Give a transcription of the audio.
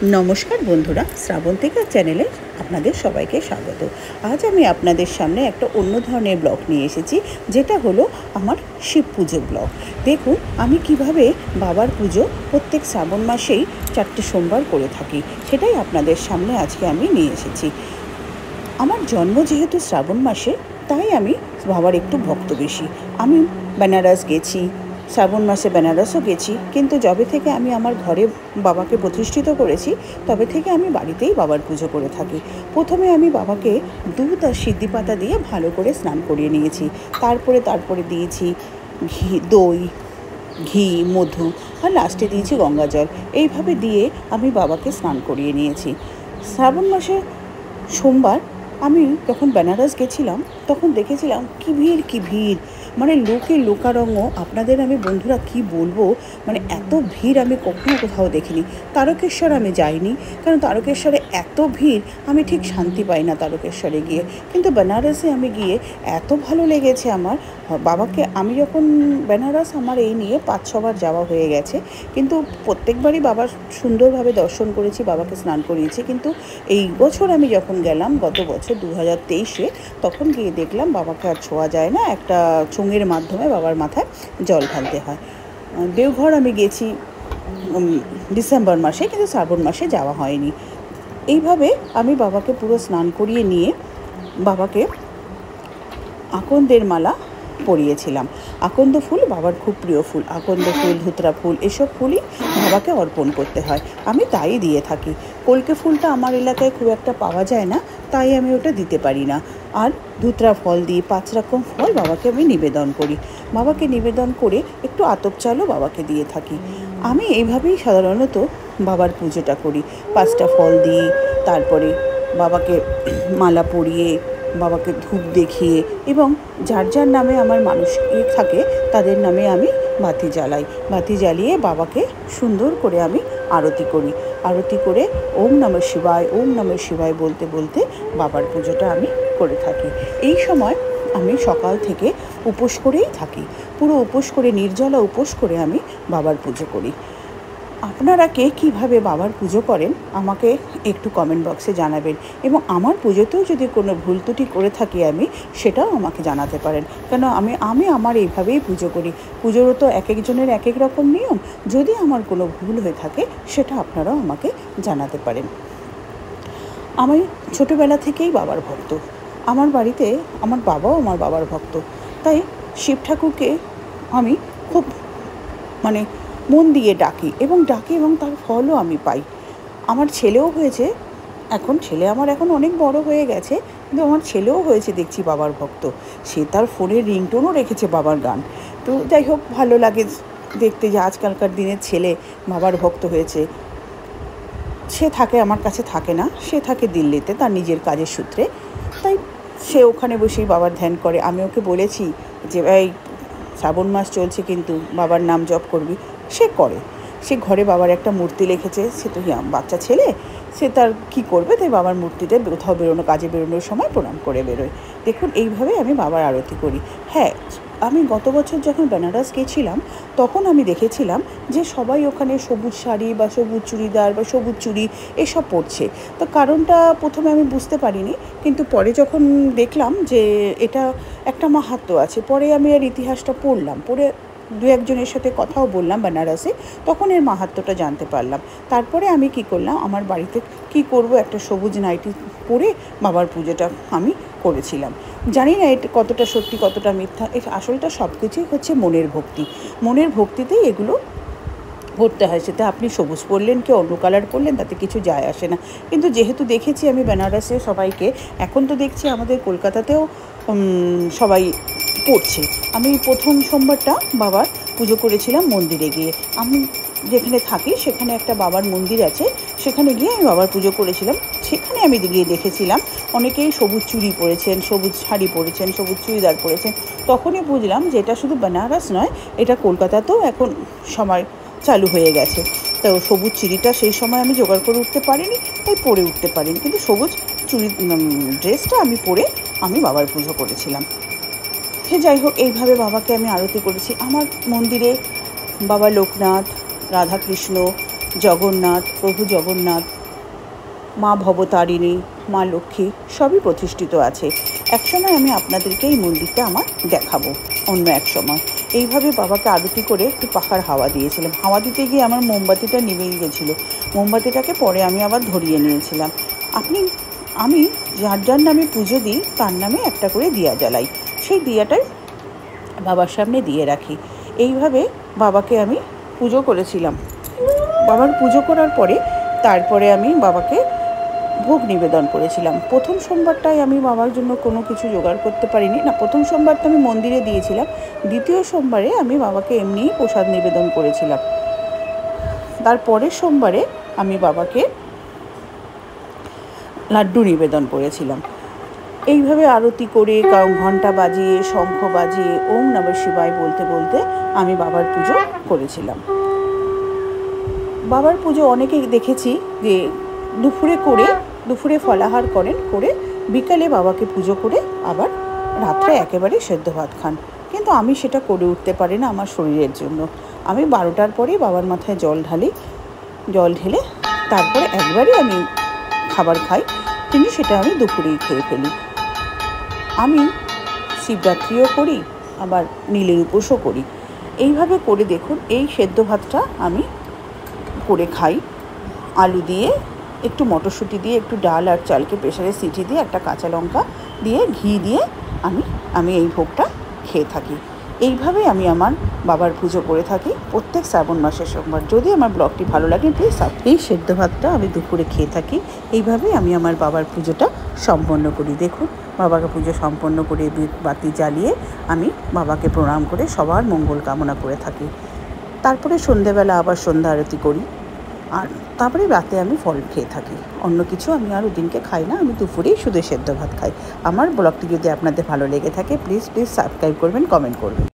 নমস্কার বন্ধুরা, শ্রাবন্তিকা চ্যানেলে আপনাদের সবাইকে স্বাগত। আজ আমি আপনাদের সামনে একটা অন্য ধরনের ব্লগ নিয়ে এসেছি, যেটা হলো আমার শিব পুজো ব্লগ। দেখুন আমি কিভাবে বাবার পুজো প্রত্যেক শ্রাবণ মাসেই 4টে সোমবার করে থাকি, সেটাই আপনাদের সামনে আজকে আমি নিয়ে এসেছি। আমার জন্ম যেহেতু শ্রাবণ মাসে, তাই আমি বাবার একটু ভক্ত বেশি। আমি বেনারস গেছি, শ্রাবণ মাসে বেনারসও গেছি, কিন্তু যবে থেকে আমি আমার ঘরে বাবাকে প্রতিষ্ঠিত করেছি তবে থেকে আমি বাড়িতেই বাবার পুজো করে থাকি। প্রথমে আমি বাবাকে দুধ আর সিদ্ধি পাতা দিয়ে ভালো করে স্নান করিয়ে নিয়েছি। তারপরে দিয়েছি দই, ঘি, মধু, আর লাস্টে দিয়েছি গঙ্গা জল। এইভাবে দিয়ে আমি বাবাকে স্নান করিয়ে নিয়েছি। শ্রাবণ মাসে সোমবার আমি যখন বেনারস গেছিলাম তখন দেখেছিলাম কি ভিড়, মানে লোকারণ্য। আপনাদের আমি বন্ধুরা কি বলবো, মানে এত ভিড় আমি কখনো কোথাও দেখিনি। তারকেশ্বর আমি যাইনি, কারণ তারকেশ্বরে এত ভিড়, আমি ঠিক শান্তি পাই না তারকেশ্বরে গিয়ে। কিন্তু বেনারসে আমি গিয়ে এত ভালো লেগেছে আমার বাবাকে। আমি যখন বেনারস আমার এই নিয়ে 5-6 বার যাওয়া হয়ে গেছে, কিন্তু প্রত্যেকবারই বাবার সুন্দরভাবে দর্শন করেছি, বাবাকে স্নান করিয়েছি। কিন্তু এই বছর আমি যখন গেলাম, গত বছর 2023-এ, তখন গিয়ে দেখলাম বাবাকে আর ছোঁয়া যায় না, একটা চোঙের মাধ্যমে বাবার মাথায় জল ঢালতে হয়। দেওঘর আমি গেছি ডিসেম্বর মাসে, কিন্তু শ্রাবণ মাসে যাওয়া হয়নি। এইভাবে আমি বাবাকে পুরো স্নান করিয়ে নিয়ে বাবাকে আকন্দের মালা পরিয়েছিলাম। আকন্দ ফুল বাবার খুব প্রিয় ফুল। আকন্দ ফুল, ধুতরা ফুল, এসব ফুলই বাবাকে অর্পণ করতে হয়, আমি তাই দিয়ে থাকি। কলকে ফুলটা আমার এলাকায় খুব একটা পাওয়া যায় না, তাই আমি ওটা দিতে পারি না। আর ধুতরা ফল দিয়ে 5 রকম ফল বাবাকে আমি নিবেদন করি। বাবাকে নিবেদন করে একটু আতপ চালও বাবাকে দিয়ে থাকি। আমি এইভাবেই সাধারণত বাবার পুজোটা করি। 5টা ফল দিই, তারপরে বাবাকে মালা পরিয়ে, বাবাকে ধূপ দেখিয়ে, এবং যার যার নামে আমার মানুষ থাকে তাদের নামে আমি বাতি জ্বালাই। বাতি জ্বালিয়ে বাবাকে সুন্দর করে আমি আরতি করি। আরতি করে ওম নমঃ শিবায়, ওম নমঃ শিবায় বলতে বলতে বাবার পুজোটা আমি করে থাকি। এই সময় আমি সকাল থেকে উপোস করেই থাকি, পুরো উপোস করে, নির্জলা উপোস করে আমি বাবার পুজো করি। আপনারা কে কীভাবে বাবার পুজো করেন আমাকে একটু কমেন্ট বক্সে জানাবেন, এবং আমার পুজোতেও যদি কোনো ভুল ত্রুটি করে থাকি আমি, সেটাও আমাকে জানাতে পারেন। কেন আমি আমার এইভাবেই পুজো করি। পুজোরও তো এক একজনের এক এক রকম নিয়ম। যদি আমার কোনো ভুল হয়ে থাকে সেটা আপনারাও আমাকে জানাতে পারেন। আমি ছোটোবেলা থেকেই বাবার ভক্ত। আমার বাড়িতে আমার বাবাও আমার বাবার ভক্ত, তাই শিব ঠাকুরকে আমি খুব মন দিয়ে ডাকি এবং তার ফলও আমি পাই। আমার ছেলেও হয়েছে, ছেলে আমার এখন অনেক বড় হয়ে গেছে, কিন্তু আমার ছেলেও হয়েছে দেখছি বাবার ভক্ত। সে তার ফোনের রিংটোনও রেখেছে বাবার গান। তো যাই হোক, ভালো লাগে দেখতে যে আজকালকার দিনের ছেলে বাবার ভক্ত হয়েছে। সে থাকে, আমার কাছে থাকে না, সে থাকে দিল্লিতে তার নিজের কাজের সূত্রে, তাই সে ওখানে বসেই বাবার ধ্যান করে। আমি ওকে বলেছি যে এই শ্রাবণ মাস চলছে, কিন্তু বাবার নাম জপ করবি। সে করে। সে ঘরে বাবার একটা মূর্তি রেখেছে। সে তো বাচ্চা ছেলে, সে তার কি করবে, তাই বাবার মূর্তিতে কোথাও বেরোনো, কাজে বেরোনোর সময় প্রণাম করে বেরোয়। দেখুন এইভাবে আমি বাবার আরতি করি। হ্যাঁ, আমি গত বছর যখন বেনারস গেছিলাম তখন আমি দেখেছিলাম যে সবাই ওখানে সবুজ শাড়ি বা সবুজ চুড়িদার বা সবুজ চুড়ি এসব পরছে। তো কারণটা প্রথমে আমি বুঝতে পারিনি, কিন্তু পরে যখন দেখলাম যে এটা একটা মাহাত্ম্য আছে, পরে আমি আর ইতিহাসটা পড়লাম, পড়ে 2-1জনের সাথে কথাও বললাম বেনারসে, তখন এর মাহাত্ম্যটা জানতে পারলাম। তারপরে আমি কি করলাম, আমার বাড়িতে কি করব, একটা সবুজ নাইটি পরে বাবার পুজোটা আমি করেছিলাম। জানি না এটা কতটা সত্যি কতটা মিথ্যা, আসলটা সব কিছুই হচ্ছে মনের ভক্তি। মনের ভক্তিতেই এগুলো করতে হয়। সেটা আপনি সবুজ পরলেন কি অন্য কালার পরলেন তাতে কিছু যায় আসে না। কিন্তু যেহেতু দেখেছি আমি বেনারসে সবাইকে, এখন তো দেখছি আমাদের কলকাতাতেও সবাই পড়ছে। আমি প্রথম সোমবারটা বাবার পুজো করেছিলাম মন্দিরে গিয়ে। আমি যেখানে থাকি সেখানে একটা বাবার মন্দির আছে, সেখানে গিয়ে আমি বাবার পুজো করেছিলাম। সেখানে আমি গিয়ে দেখেছিলাম অনেকেই সবুজ চুড়ি পরেছেন, সবুজ শাড়ি পরেছেন, সবুজ চুড়িদার পরেছেন। তখনই বুঝলাম যে এটা শুধু বেনারস নয়, এটা কলকাতাতেও এখন সবাই চালু হয়ে গেছে। তো সবুজ চুড়িটা সেই সময় আমি জোগাড় করে উঠতে পারিনি, তাই পরে উঠতে পারিনি, কিন্তু সবুজ চুড়ি ড্রেসটা আমি পরে আমি বাবার পুজো করেছিলাম। সে যাই হোক, এইভাবে বাবাকে আমি আরতি করেছি। আমার মন্দিরে বাবা লোকনাথ, রাধাকৃষ্ণ, জগন্নাথ, প্রভু জগন্নাথ, মা ভবতারিণী, মা লক্ষ্মী সবই প্রতিষ্ঠিত আছে। একসময় আমি আপনাদেরকে এই মন্দিরটা আমার দেখাবো, অন্য এক সময়। এইভাবে বাবাকে আরতি করে একটু পাখার হাওয়া দিয়েছিলাম। হাওয়া দিতে গিয়ে আমার মোমবাতিটা নিভেই গেছিলো। মোমবাতিটাকে পরে আমি আবার ধরিয়ে নিয়েছিলাম। আমি যার যার নামে পুজো দিই তার নামে একটা করে দিয়া জ্বালাই, সেই দিয়াটাই বাবার সামনে দিয়ে রাখি। এইভাবে বাবাকে আমি পুজো করেছিলাম। বাবার পুজো করার পরে তারপরে আমি বাবাকে ভোগ নিবেদন করেছিলাম। প্রথম সোমবারটায় আমি বাবার জন্য কোনো কিছু জোগাড় করতে পারিনি না, প্রথম সোমবারটা আমি মন্দিরে দিয়েছিলাম। দ্বিতীয় সোমবারে আমি বাবাকে এমনিই প্রসাদ নিবেদন করেছিলাম। তারপরের সোমবারে আমি বাবাকে লাড্ডু নিবেদন করেছিলাম। এইভাবে আরতি করে ঘণ্টা বাজিয়ে, শঙ্খ বাজিয়ে, ওম নমঃ শিবায় বলতে বলতে আমি বাবার পুজো করেছিলাম। বাবার পুজো অনেকে দেখেছি যে দুপুরে ফলাহার করেন, করে বিকালে বাবাকে পুজো করে আবার রাত্রে একেবারে সেদ্ধ ভাত খান। কিন্তু আমি সেটা করে উঠতে পারি না আমার শরীরের জন্য। আমি 12টার পরেই বাবার মাথায় জল ঢেলে তারপরে একবারই আমি খাবার খাই, কিন্তু সেটা আমি দুপুরেই খেয়ে ফেলি। আমি শিবরাত্রিও করি, আবার নীলের উপোসও করি। এইভাবে করে দেখুন, এই সেদ্ধ ভাতটা আমি করে খাই আলু দিয়ে, একটু মটরশুঁটি দিয়ে, একটু ডাল আর চালকে প্রেসারে সিটি দিয়ে, একটা কাঁচা লঙ্কা দিয়ে, ঘি দিয়ে আমি এই ভোগটা খেয়ে থাকি। এইভাবেই আমি আমার বাবার পুজো করে থাকি প্রত্যেক শ্রাবণ মাসের সোমবার। যদি আমার ব্লগটি ভালো লাগে প্লিজ এই সেদ্ধ ভাতটা আমি দুপুরে খেয়ে থাকি। এইভাবেই আমি আমার বাবার পুজোটা সম্পন্ন করি। দেখুন, বাবাকে পুজো সম্পন্ন করে বাতি জ্বালিয়ে আমি বাবাকে প্রণাম করে সবার মঙ্গল কামনা করে থাকি। তারপরে সন্ধেবেলা আবার সন্ধ্যা আরতি করি, আর তারপরে রাতে আমি ফল খেয়ে থাকি। অন্য কিছু আমি আর ওদিনকে খাই না, আমি দুপুরেই শুধু সেদ্ধ ভাত খাই। আমার ব্লগটি যদি আপনাদের ভালো লেগে থাকে প্লিজ সাবস্ক্রাইব করবেন, কমেন্ট করবেন।